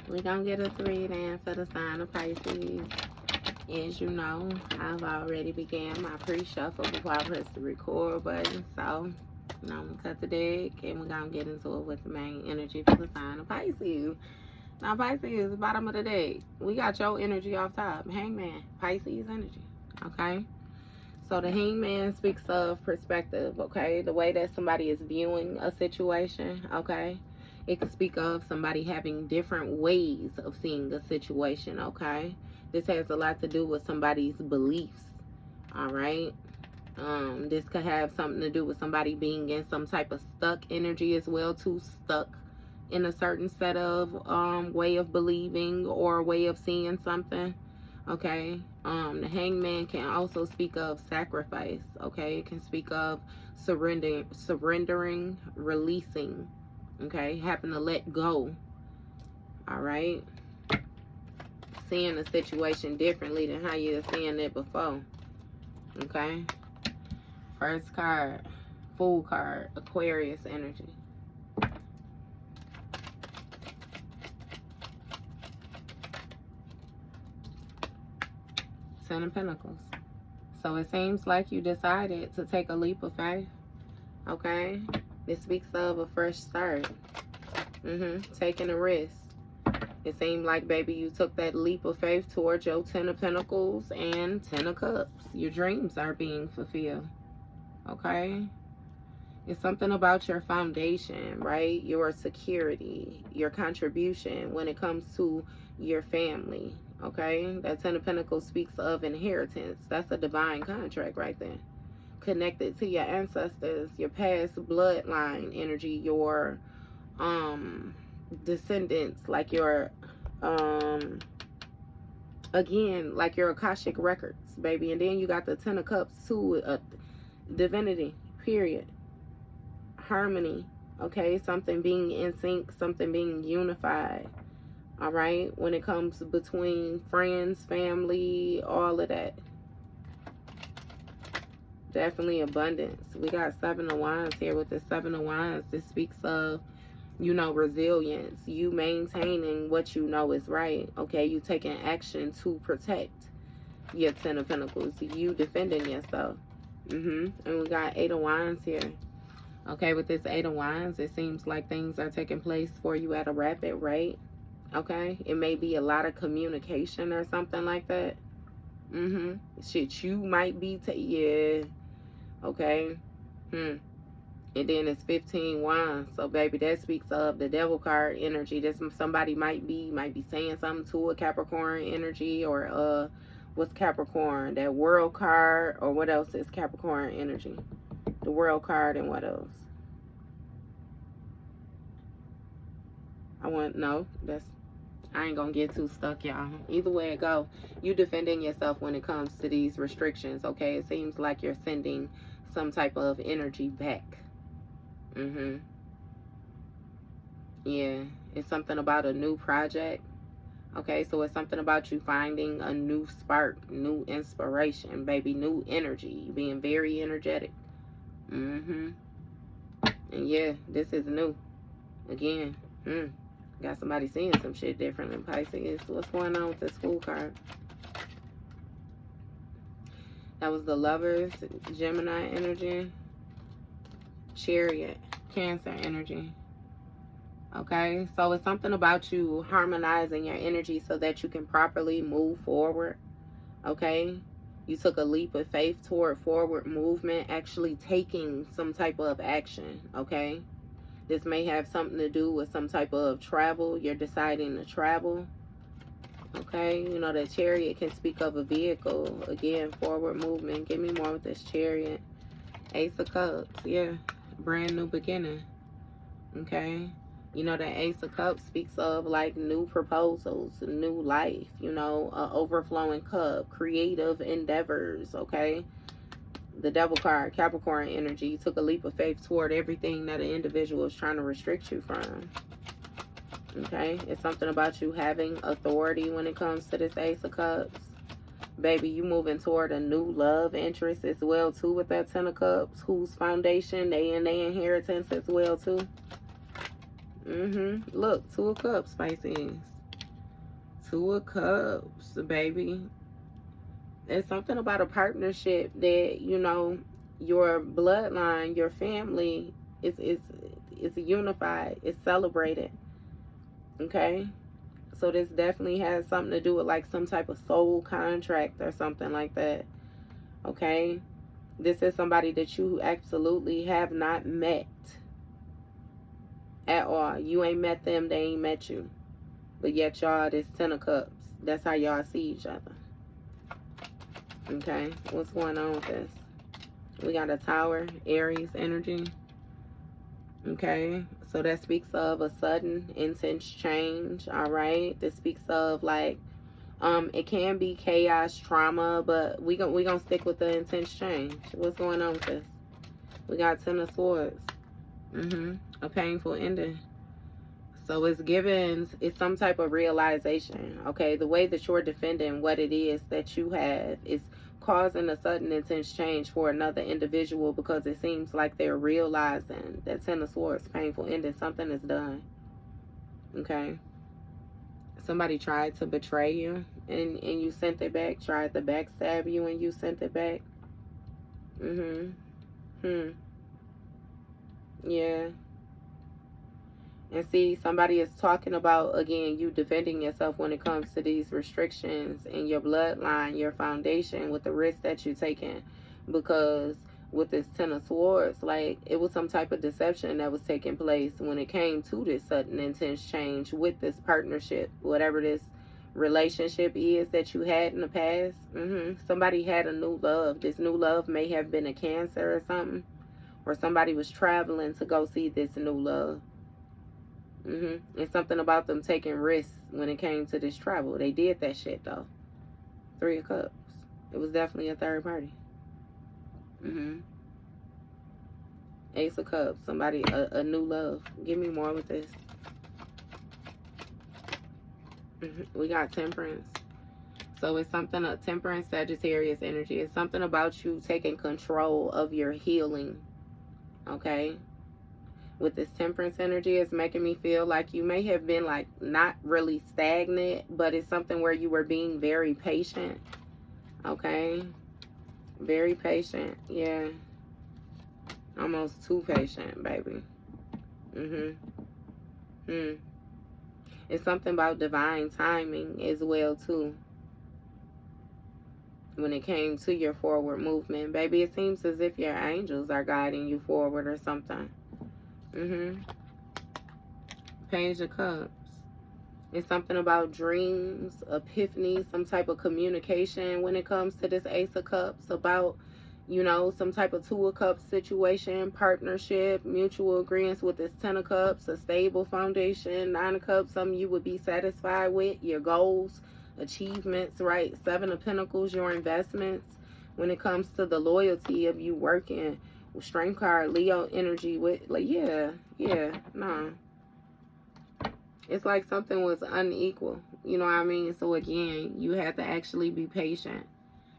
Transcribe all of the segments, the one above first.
We're going to get a reading for the sign of Pisces. As you know, I've already began my pre-shuffle before I press the record button. So, I'm going to cut the deck and we're going to get into it with the main energy for the sign of Pisces. Now, Pisces, the bottom of the deck, we got your energy off top. Hangman, Pisces energy, okay? So the hangman speaks of perspective, okay? The way that somebody is viewing a situation, okay? It can speak of somebody having different ways of seeing a situation, okay? This has a lot to do with somebody's beliefs, all right? This could have something to do with somebody being in some type of stuck energy as well, too, stuck in a certain set of way of believing or way of seeing something, okay? The hangman can also speak of sacrifice, okay? It can speak of surrendering, releasing, okay? Having to let go, all right? Seeing a situation differently than how you were seeing it before, okay? First card, Fool card, Aquarius energy. Ten of Pentacles. So it seems like you decided to take a leap of faith, okay? This speaks of a fresh start, taking a risk. It seemed like, baby, you took that leap of faith towards your Ten of Pentacles and Ten of Cups. Your dreams are being fulfilled, okay? It's something about your foundation, right? Your security, your contribution when it comes to your family, okay? That Ten of Pentacles speaks of inheritance. That's a divine contract right there. Connected to your ancestors, your past bloodline energy, your descendants, like your again, like your Akashic records, baby. And then you got the Ten of Cups too, divinity, period. Harmony, okay? Something being in sync, something being unified, all right? When it comes between friends, family, all of that. Definitely abundance. We got Seven of Wands here with the Seven of Wands. This speaks of, you know, resilience. You maintaining what you know is right, okay? You taking action to protect your Ten of Pentacles. You defending yourself. And we got Eight of Wands here. Okay, with this Eight of Wands, it seems like things are taking place for you at a rapid rate, okay? It may be a lot of communication or something like that. Shit, you might be, yeah, okay? And then it's 15 Wands. So, baby, that speaks of the Devil card energy. This somebody might be saying something to a Capricorn energy, or what's Capricorn? That World card, or what else is Capricorn energy? The World card, and what else? I ain't gonna get too stuck, y'all. Either way it go, you defending yourself when it comes to these restrictions, okay? It seems like you're sending some type of energy back. Yeah, it's something about a new project, okay? So it's something about you finding a new spark, new inspiration, baby, new energy, being very energetic. And yeah, this is new. Again, got somebody seeing some shit differently, Pisces. What's going on with this Fool card? That was the Lovers, Gemini energy. Chariot, Cancer energy. Okay, so it's something about you harmonizing your energy so that you can properly move forward. Okay, you took a leap of faith toward forward movement, actually taking some type of action. Okay, this may have something to do with some type of travel. You're deciding to travel. Okay, you know, the Chariot can speak of a vehicle. Again, forward movement. Give me more with this Chariot. Ace of Cups, yeah, brand new beginning. Okay, you know, the Ace of Cups speaks of like new proposals, new life, you know, overflowing cup, creative endeavors. Okay, the Devil card, Capricorn energy. You took a leap of faith toward everything that an individual is trying to restrict you from. Okay, it's something about you having authority when it comes to this Ace of Cups. Baby, you moving toward a new love interest as well too with that Ten of Cups, whose foundation they in their inheritance as well too. Look, Two of Cups, Pisces. Two of Cups, baby. It's something about a partnership that, you know, your bloodline, your family is unified, it's celebrated. Okay? So this definitely has something to do with like some type of soul contract or something like that. Okay? This is somebody that you absolutely have not met at all. You ain't met them, they ain't met you. But yet y'all, this 10 of Cups. That's how y'all see each other. Okay? What's going on with this? We got a Tower, Aries energy. Okay? So that speaks of a sudden, intense change. Alright? This speaks of like, it can be chaos, trauma, but we gonna stick with the intense change. What's going on with this? We got 10 of Swords. A painful ending. So it's some type of realization. Okay, the way that you're defending what it is that you have is causing a sudden intense change for another individual, because it seems like they're realizing that 10 of Swords, painful ending, something is done. Okay. Somebody tried to betray you and you sent it back, tried to backstab you and you sent it back. Yeah. And see, somebody is talking about, again, you defending yourself when it comes to these restrictions in your bloodline, your foundation, with the risk that you're taking. Because with this 10 of Swords, like, it was some type of deception that was taking place when it came to this sudden intense change with this partnership, whatever this relationship is that you had in the past. Somebody had a new love. This new love may have been a Cancer or something, or somebody was traveling to go see this new love. And something about them taking risks when it came to this travel. They did that shit though. 3 of Cups. It was definitely a third party. Ace of Cups. Somebody, a new love. Give me more with this. We got Temperance. So it's something, a Temperance, Sagittarius energy. It's something about you taking control of your healing. Okay? With this Temperance energy, it's making me feel like you may have been like not really stagnant, but it's something where you were being very patient. Okay? Very patient. Yeah. Almost too patient, baby. It's something about divine timing as well too. When it came to your forward movement, baby, it seems as if your angels are guiding you forward or something. Page of Cups. It's something about dreams, epiphany, some type of communication when it comes to this Ace of Cups, about, you know, some type of 2 of Cups situation, partnership, mutual agreements with this 10 of Cups, a stable foundation, 9 of Cups, something you would be satisfied with, your goals, achievements, right? 7 of Pentacles, your investments, when it comes to the loyalty of you working. Strength card, Leo energy, with like, no. It's like something was unequal, you know what I mean? So again, you had to actually be patient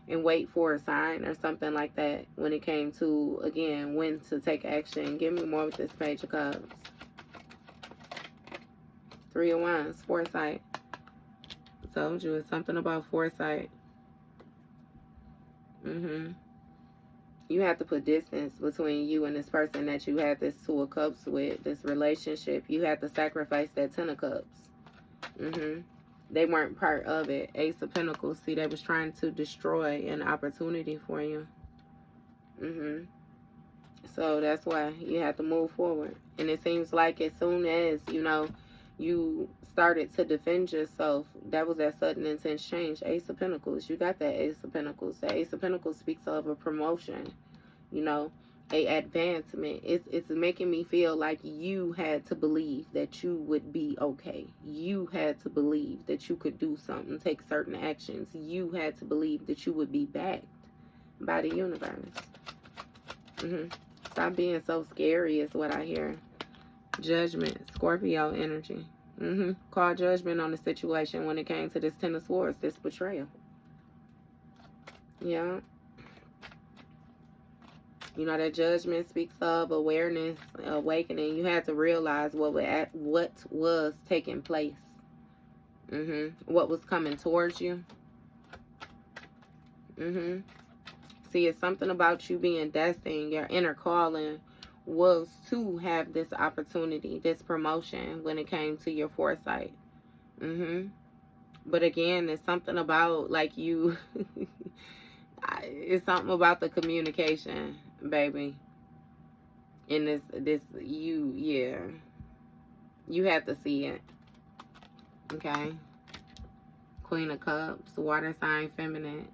and wait for a sign or something like that when it came to, again, when to take action. Give me more with this Page of Cups. 3 of Wands, foresight. I told you, it's something about foresight. You have to put distance between you and this person that you had this 2 of Cups with, this relationship. You have to sacrifice that 10 of Cups. They weren't part of it. Ace of Pentacles. See, they was trying to destroy an opportunity for you. So that's why you have to move forward. And it seems like as soon as, you know, you started to defend yourself, that was that sudden intense change. Ace of Pentacles. You got that Ace of Pentacles. The Ace of Pentacles speaks of a promotion, you know, a advancement. It's making me feel like you had to believe that you would be okay. You had to believe that you could do something, take certain actions. You had to believe that you would be backed by the universe. Stop being so scary is what I hear. Judgment, Scorpio energy. Call judgment on the situation when it came to this 10 of Swords, this betrayal. Yeah. You know, that judgment speaks of awareness, awakening. You had to realize what was taking place. What was coming towards you. See, it's something about you being destined. Your inner calling was to have this opportunity, this promotion when it came to your foresight. But again, it's something about like you. It's something about the communication, baby. And yeah, you have to see it. Okay. Queen of Cups, water sign, feminine.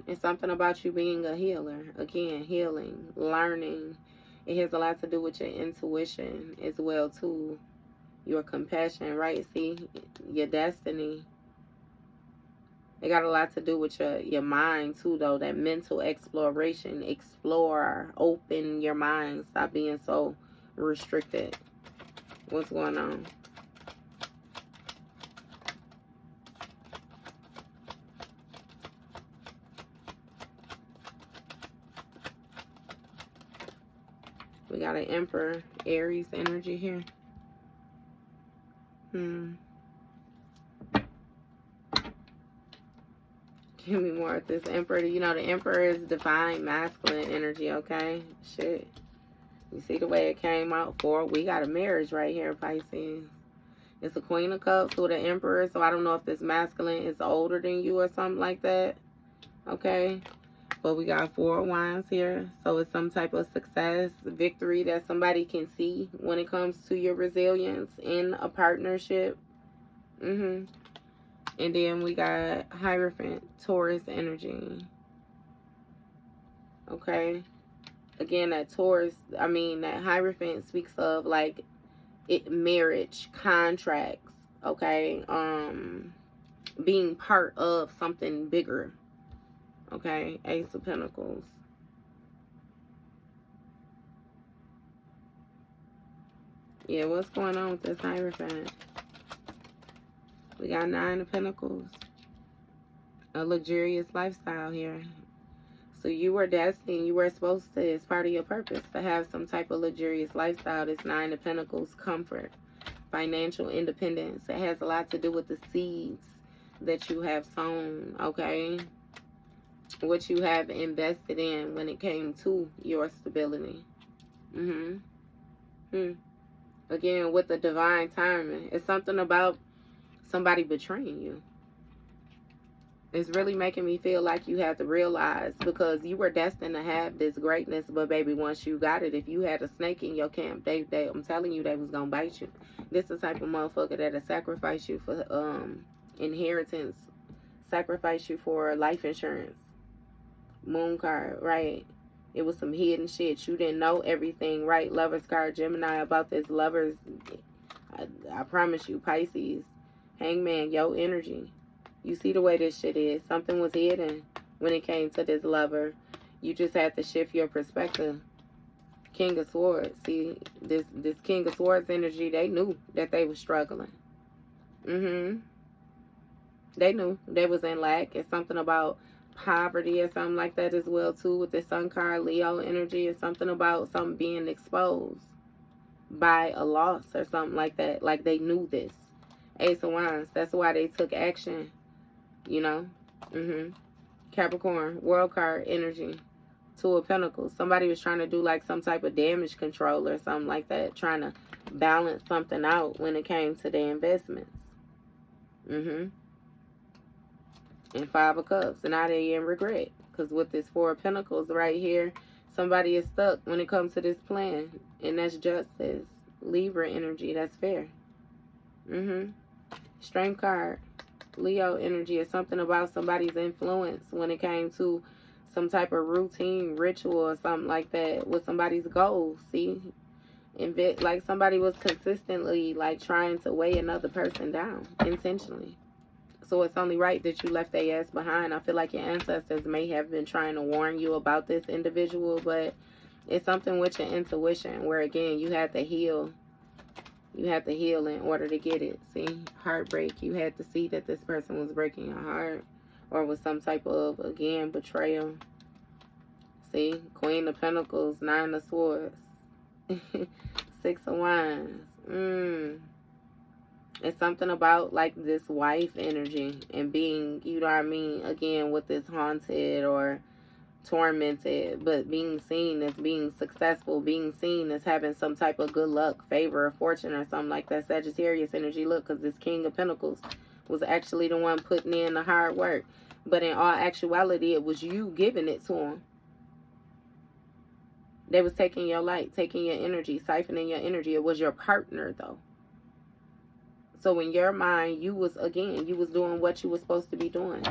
It's something about you being a healer. Again, healing, learning. It has a lot to do with your intuition as well too. Your compassion, right? See, your destiny. It got a lot to do with your mind too, though. That mental exploration. Explore. Open your mind. Stop being so restricted. What's going on? We got an Emperor, Aries energy here. Give me more of this Emperor. You know, the Emperor is divine masculine energy, okay? Shit. You see the way it came out for? We got a marriage right here, Pisces. It's a Queen of Cups with an Emperor, so I don't know if this masculine is older than you or something like that, okay? But we got 4 of Wands here, so it's some type of success, victory that somebody can see when it comes to your resilience in a partnership. And then we got Hierophant, Taurus energy. Okay. Again, that Hierophant speaks of like marriage, contracts, okay? Being part of something bigger. Okay, Ace of Pentacles. Yeah, what's going on with this Hierophant? We got 9 of Pentacles. A luxurious lifestyle here. So you were destined, you were supposed to, it's part of your purpose, to have some type of luxurious lifestyle. This 9 of Pentacles, comfort, financial independence. It has a lot to do with the seeds that you have sown, okay? What you have invested in when it came to your stability. Again, with the divine timing, it's something about somebody betraying you. It's really making me feel like you have to realize, because you were destined to have this greatness, but baby, once you got it, if you had a snake in your camp, I'm telling you, they was gonna bite you. This is the type of motherfucker that'll sacrifice you for inheritance, sacrifice you for life insurance. Moon card, right? It was some hidden shit. You didn't know everything, right? Lover's card, Gemini, about this lovers. I promise you, Pisces. Hangman, your energy. You see the way this shit is. Something was hidden when it came to this lover. You just had to shift your perspective. King of Swords. See, this King of Swords energy, they knew that they were struggling. They knew they was in lack. It's something about poverty or something like that as well too, with the Sun card, Leo energy. It's something about something being exposed by a loss or something like that. Like they knew this. Ace of Wands. That's why they took action, you know. Capricorn, World card energy, 2 of Pentacles. Somebody was trying to do like some type of damage control or something like that, trying to balance something out when it came to their investments. And 5 of Cups. And now they're in regret. Because with this 4 of Pentacles right here, somebody is stuck when it comes to this plan. And that's justice. Libra energy. That's fair. Strength card. Leo energy is something about somebody's influence when it came to some type of routine, ritual, or something like that with somebody's goals. See? Like somebody was consistently like trying to weigh another person down intentionally. So it's only right that you left their ass behind. I feel like your ancestors may have been trying to warn you about this individual, but it's something with your intuition where, again, you had to heal. You had to heal in order to get it. See? Heartbreak. You had to see that this person was breaking your heart or was some type of, again, betrayal. See? Queen of Pentacles, 9 of Swords, 6 of Wands. It's something about like this wife energy and being, you know what I mean, again with this haunted or tormented, but being seen as being successful, being seen as having some type of good luck, favor, or fortune or something like that. Sagittarius energy, look, because this King of Pentacles was actually the one putting in the hard work. But in all actuality, it was you giving it to them. They was taking your light, taking your energy, siphoning your energy. It was your partner, though. So in your mind, you was, again, you was doing what you was supposed to be doing.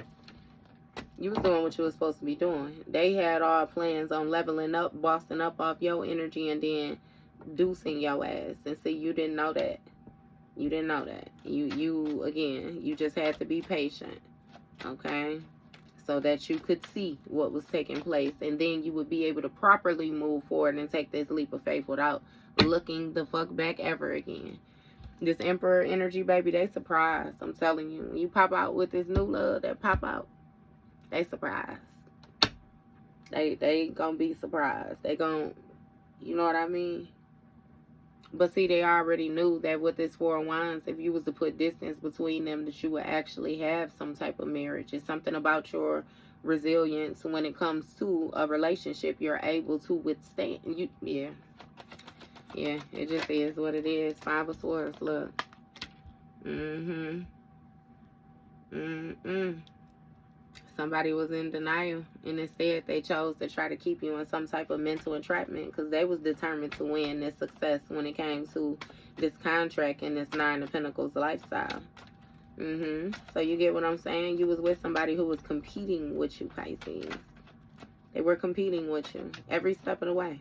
You was doing what you was supposed to be doing. They had all plans on leveling up, bossing up off your energy, and then deucing your ass. And see, you didn't know that. You didn't know that. You again, you just had to be patient. Okay? So that you could see what was taking place. And then you would be able to properly move forward and take this leap of faith without looking the fuck back ever again. This Emperor energy, baby, they surprised. I'm telling you. When you pop out with this new love that pop out, they surprised. They gonna be surprised. They gonna, you know what I mean? But see, they already knew that with this Four of Wands, if you was to put distance between them, that you would actually have some type of marriage. It's something about your resilience when it comes to a relationship. You're able to withstand. Yeah, it just is what it is. Five of Swords, look. Somebody was in denial, and instead they chose to try to keep you in some type of mental entrapment because they was determined to win this success when it came to this contract and this Nine of Pentacles lifestyle. So you get what I'm saying? You was with somebody who was competing with you, Pisces. They were competing with you every step of the way.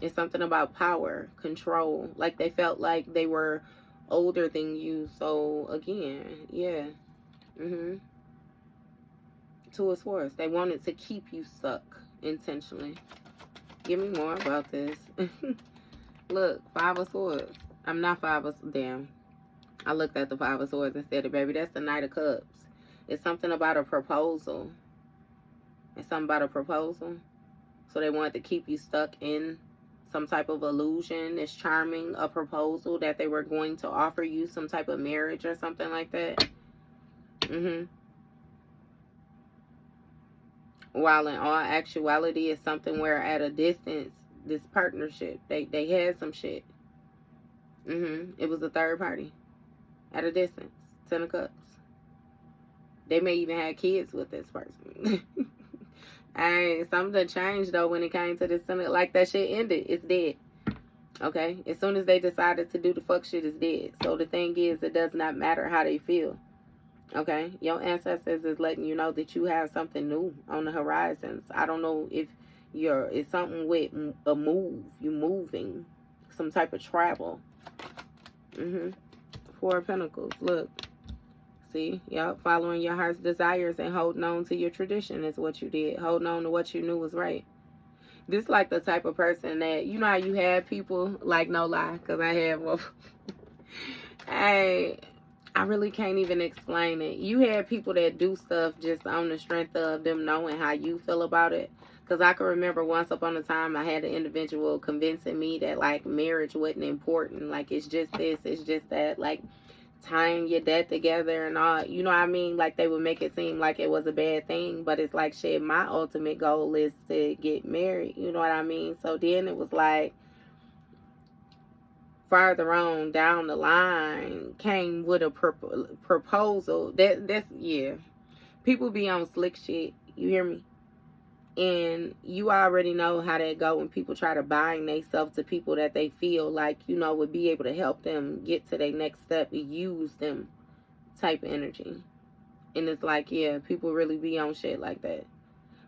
It's something about power, control. Like they felt like they were older than you. So again, yeah. Two of Swords. They wanted to keep you stuck intentionally. Give me more about this. Look, Five of Swords. I'm not Five of... Damn. I looked at the Five of Swords instead of, baby. That's the Knight of Cups. It's something about a proposal. It's something about a proposal. So they wanted to keep you stuck in some type of illusion. It's charming. A proposal that they were going to offer you some type of marriage or something like that. While in all actuality, it's something where at a distance, this partnership, they had some shit. It was a third party. At a distance. 10 of Cups. They may even have kids with this person. Hey, something changed though when it came to this. Like that shit ended. It's dead. Okay? As soon as they decided to do the fuck shit, it's dead. So the thing is, it does not matter how they feel. Okay? Your ancestors is letting you know that you have something new on the horizons. I don't know if it's something with a move. You moving. Some type of travel. Four of Pentacles. Look. See? Yep. Following your heart's desires and holding on to your tradition is what you did. Holding on to what you knew was right. This like the type of person that, you know how you have people, like no lie, because I have one. Hey, I really can't even explain it. You have people that do stuff just on the strength of them knowing how you feel about it. Because I can remember once upon a time I had an individual convincing me that like marriage wasn't important. Like it's just this, it's just that. Like tying your debt together and all, you know what I mean? Like they would make it seem like it was a bad thing, but it's like, shit, my ultimate goal is to get married, you know what I mean? So then it was like farther on down the line came with a proposal. That's yeah, people be on slick shit, you hear me? And you already know how that go when people try to bind themselves to people that they feel like, you know, would be able to help them get to their next step, use them type of energy. And it's like, yeah, people really be on shit like that.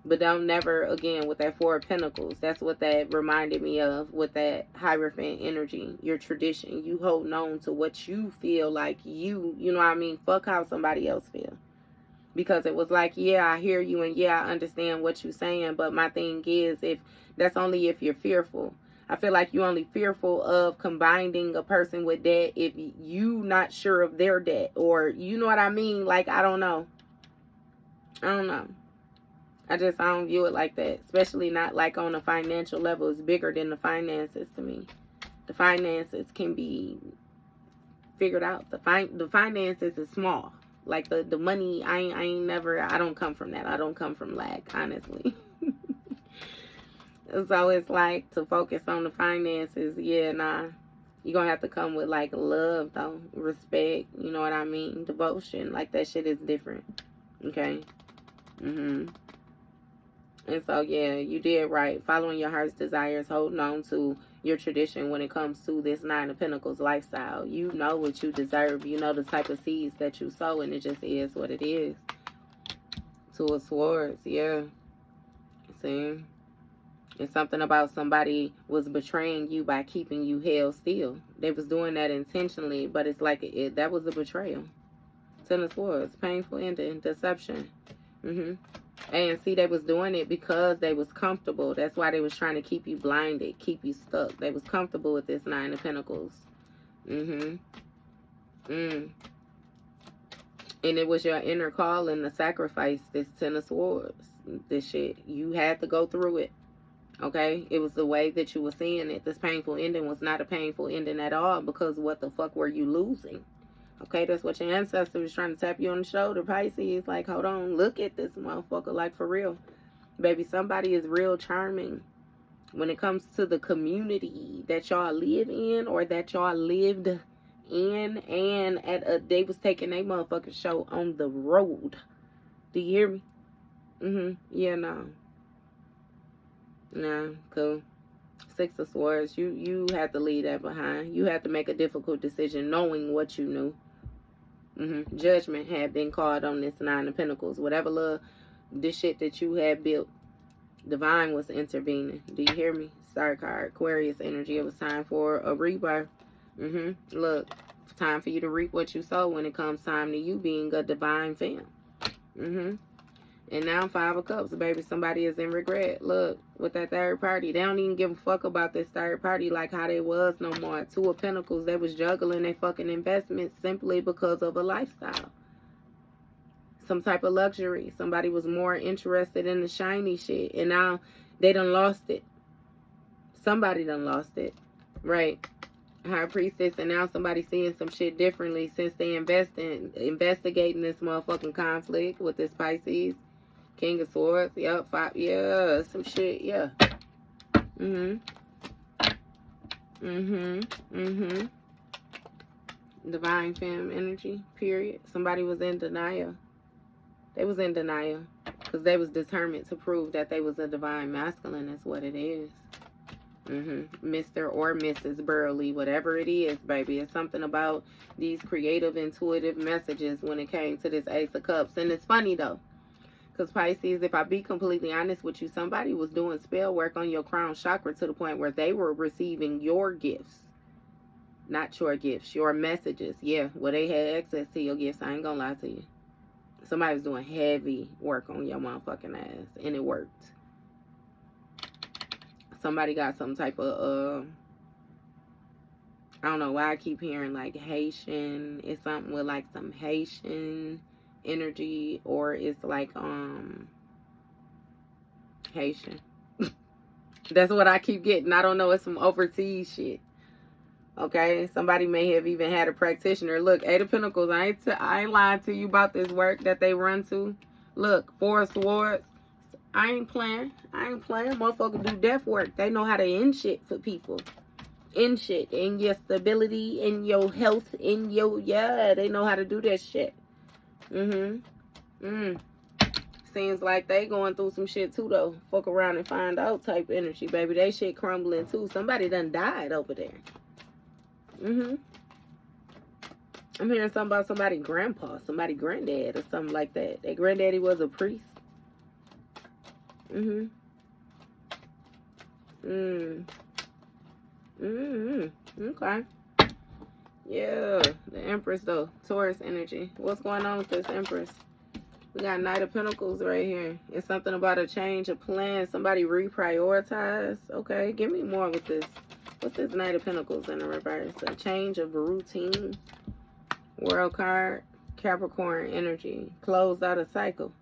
But don't never, again, with that Four of Pentacles, that's what that reminded me of with that Hierophant energy, your tradition. You holding on to what you feel like you know what I mean? Fuck how somebody else feel. Because it was like, yeah, I hear you and yeah, I understand what you're saying. But my thing is, that's only if you're fearful. I feel like you're only fearful of combining a person with debt if you not sure of their debt. Or, you know what I mean? Like, I don't know. I don't view it like that. Especially not like on a financial level. It's bigger than the finances to me. The finances can be figured out. The finances is small. Like the money, I don't come from that. I don't come from lack, honestly. So it's like, to focus on the finances, yeah, nah. You're going to have to come with, like, love, though. Respect, you know what I mean? Devotion. Like, that shit is different. Okay? And so, yeah, you did right. Following your heart's desires, holding on to your tradition when it comes to this Nine of Pentacles lifestyle. You know what you deserve. You know the type of seeds that you sow, and it just is what it is. Two of Swords, yeah. See? It's something about somebody was betraying you by keeping you held still. They was doing that intentionally, but it's like that was a betrayal. Ten of Swords, painful ending, deception. And see, they was doing it because they was comfortable. That's why they was trying to keep you blinded, keep you stuck. They was comfortable with this Nine of Pentacles. And it was your inner calling to sacrifice this Ten of Swords. This shit, you had to go through it. Okay, it was the way that you were seeing it. This painful ending was not a painful ending at all, because what the fuck were you losing? Okay, that's what your ancestor was trying to tap you on the shoulder, Pisces. Like, hold on, look at this motherfucker, like, for real. Baby, somebody is real charming when it comes to the community that y'all live in, or that y'all lived in, and they was taking their motherfucking show on the road. Do you hear me? Yeah, no. Nah, cool. Six of Swords. You had to leave that behind. You had to make a difficult decision knowing what you knew. Judgment had been called on this Nine of Pentacles. Whatever this shit that you had built, divine was intervening. Do you hear me? Star card, Aquarius energy. It was time for a rebirth. Look, time for you to reap what you sow when it comes time to you being a divine femme. And now Five of Cups, baby. Somebody is in regret. Look, with that third party. They don't even give a fuck about this third party like how they was no more. Two of Pentacles, they was juggling their fucking investments simply because of a lifestyle. Some type of luxury. Somebody was more interested in the shiny shit. And now they done lost it. Somebody done lost it. Right. High Priestess, and now somebody seeing some shit differently since they investigating this motherfucking conflict with this Pisces. King of Swords, yep, five, yeah, some shit, yeah. Divine femme energy, period. Somebody was in denial. They was in denial because they was determined to prove that they was a divine masculine. That's what it is. Mr. or Mrs. Burley, whatever it is, baby. It's something about these creative, intuitive messages when it came to this Ace of Cups. And it's funny, though. Because Pisces, if I be completely honest with you, somebody was doing spell work on your crown chakra to the point where they were receiving your gifts. Not your gifts, your messages. Yeah, well, they had access to your gifts. I ain't gonna lie to you. Somebody was doing heavy work on your motherfucking ass. And it worked. Somebody got some type of, I don't know why I keep hearing like Haitian. It's something with like some Haitian energy, or it's like Haitian. That's what I keep getting. I don't know, it's some overseas shit. Okay, somebody may have even had a practitioner. Look, Eight of Pentacles, I ain't lying to you about this work that they run to. Look, Four of Swords, I ain't playing. Motherfuckers do death work. They know how to end shit for people. End shit, in your stability, in your health, in your, yeah, they know how to do that shit. Seems like they going through some shit too, though. Fuck around and find out type energy, baby. They shit crumbling too. Somebody done died over there. I'm hearing something about somebody grandpa, somebody granddad or something like that. Their granddaddy was a priest. Okay. Yeah, the Empress though. Taurus energy. What's going on with this Empress? We got Knight of Pentacles right here. It's something about a change of plan. Somebody reprioritize. Okay, give me more with this. What's this Knight of Pentacles in the reverse? A change of routine. World card. Capricorn energy. Closed out a cycle.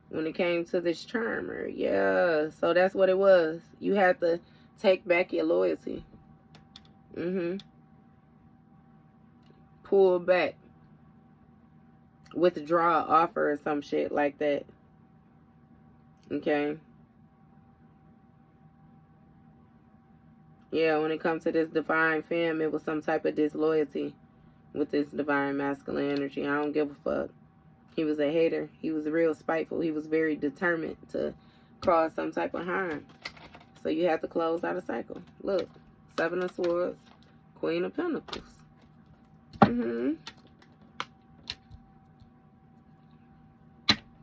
When it came to this charmer. Yeah, so that's what it was. You had to take back your loyalty. pull back, withdraw, offer, or some shit like that. Okay. Yeah, when it comes to this divine femme, it was some type of disloyalty with this divine masculine energy. I don't give a fuck. He was a hater. He was real spiteful. He was very determined to cause some type of harm. So you have to close out a cycle. Look, Seven of Swords, Queen of Pentacles.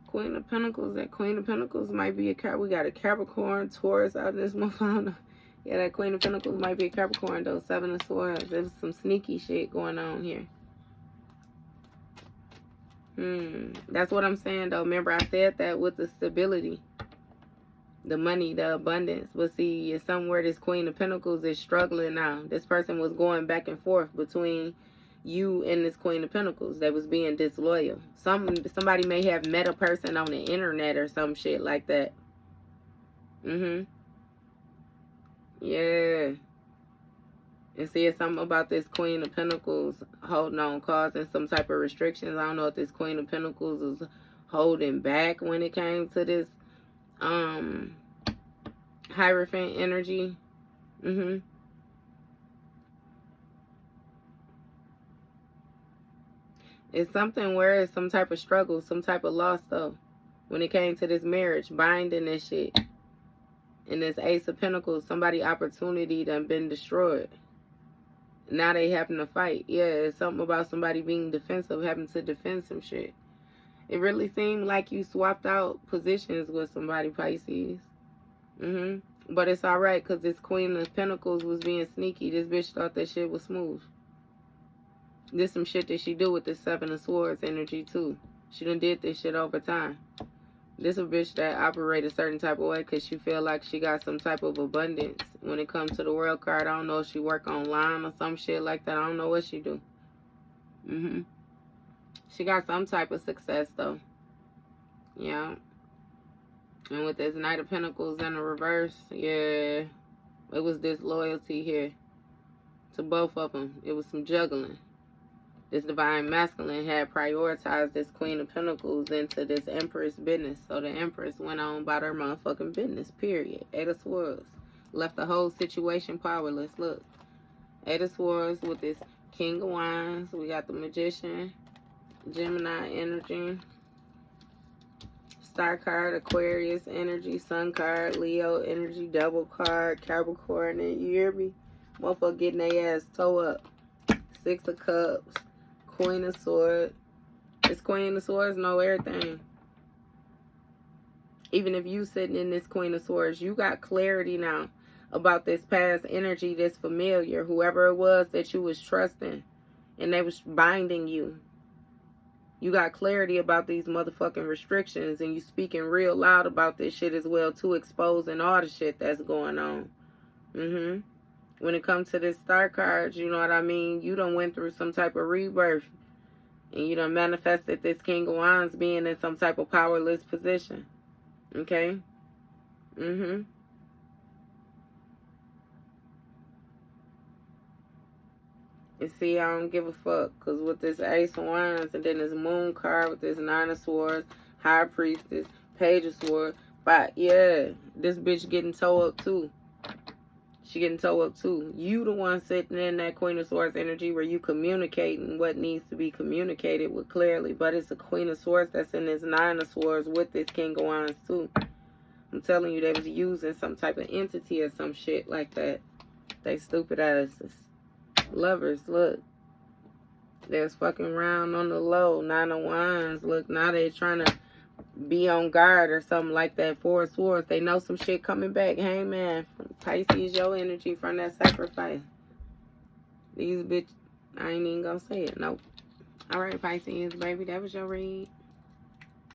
Queen of Pentacles. That Queen of Pentacles might be a we got a Capricorn, Taurus out of this motherfucker. Yeah, that Queen of Pentacles might be a Capricorn though. Seven of Swords. There's some sneaky shit going on here. That's what I'm saying though. Remember I said that with the stability, the money, the abundance. But see, it's somewhere this Queen of Pentacles is struggling now. This person was going back and forth between you and this Queen of Pentacles. They was being disloyal. Somebody may have met a person on the internet or some shit like that. Yeah. And see, it's something about this Queen of Pentacles holding on, causing some type of restrictions. I don't know if this Queen of Pentacles is holding back when it came to this Hierophant energy. It's something where it's some type of struggle, some type of loss though. When it came to this marriage, binding this shit. And this Ace of Pentacles, somebody opportunity done been destroyed. Now they having to fight. Yeah, it's something about somebody being defensive, having to defend some shit. It really seemed like you swapped out positions with somebody, Pisces. But it's alright, because this Queen of Pentacles was being sneaky. This bitch thought that shit was smooth. There's some shit that she do with this Seven of Swords energy, too. She done did this shit over time. This a bitch that operate a certain type of way because she feel like she got some type of abundance. When it comes to the World card, I don't know if she work online or some shit like that. I don't know what she do. She got some type of success, though. Yeah. And with this Knight of Pentacles in the reverse, yeah, it was disloyalty here to both of them. It was some juggling. This divine masculine had prioritized this Queen of Pentacles into this Empress business. So the Empress went on about her motherfucking business, period. Eight of Swords. Left the whole situation powerless. Look. Eight of Swords with this King of Wands. We got the Magician. Gemini energy. Star card, Aquarius energy. Sun card, Leo energy. Double card, Capricorn. And you hear me? Motherfucker getting their ass toe up. Six of Cups. Queen of Swords. This Queen of Swords know everything. Even if you sitting in this Queen of Swords, you got clarity now about this past energy, this familiar, whoever it was that you was trusting, and they was binding you. You got clarity about these motherfucking restrictions, and you speaking real loud about this shit as well, too, exposing all the shit that's going on. When it comes to this Star card, you know what I mean? You done went through some type of rebirth. And you done manifested this King of Wands being in some type of powerless position. Okay? And see, I don't give a fuck. Because with this Ace of Wands and then this Moon card with this Nine of Swords, High Priestess, Page of Swords. But yeah, this bitch getting toe up too. She getting toe up too. You the one sitting in that Queen of Swords energy where you communicating what needs to be communicated with clearly. But it's a Queen of Swords that's in this Nine of Swords with this King of Wands too. I'm telling you, they was using some type of entity or some shit like that. They stupid asses. Lovers, look. There's fucking round on the low. Nine of Wands. Look, now they trying to be on guard or something like that. Four of Swords. They know some shit coming back. Hey, man. Pisces, your energy from that sacrifice. These bitch, I ain't even gonna say it. Nope. Alright, Pisces, baby. That was your read.